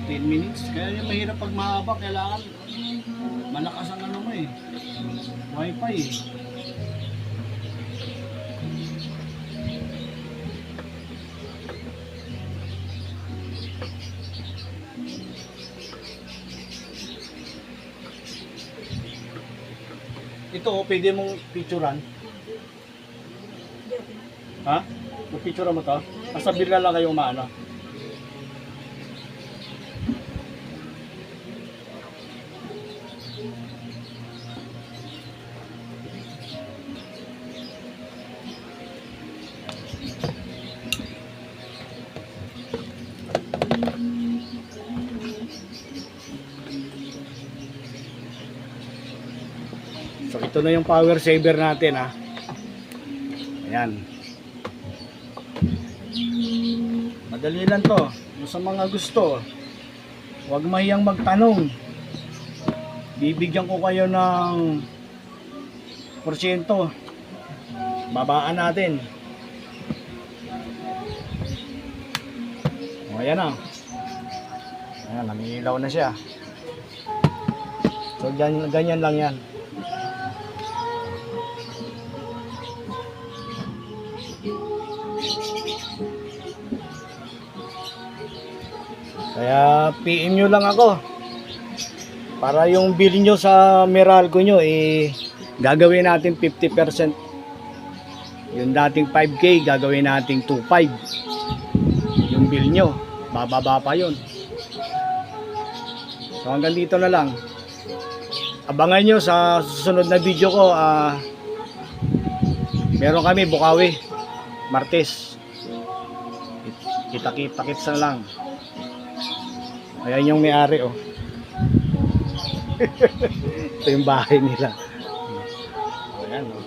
10 minutes. Kaya yung mahirap pag mahaba, kailangan malakas ang ano mo eh. Wi-Fi eh. Ito, pwede mong picturean. Ha? Picture mo to? Basta bigla lang kayo umaano. So ito na yung power saver natin ha. Ayan. Madali lang to. Yung sa mga gusto, huwag mahiyang magtanong. Bibigyan ko kayo ng porsyento. Babaan natin. O ayan na. Ayan, namilaw na siya. So ganyan lang yan. Kaya PM nyo lang ako para yung bill nyo sa Meralco nyo gagawin natin 50%. Yung dating 5K gagawin natin 2.5. Yung bill nyo bababa pa yun. So hanggang dito na lang. Abangan nyo sa susunod na video ko. Meron kami Bukawi Martes. Kita-kits na lang. Ayan yung may-ari oh. Ito yung bahay nila. Ayan oh.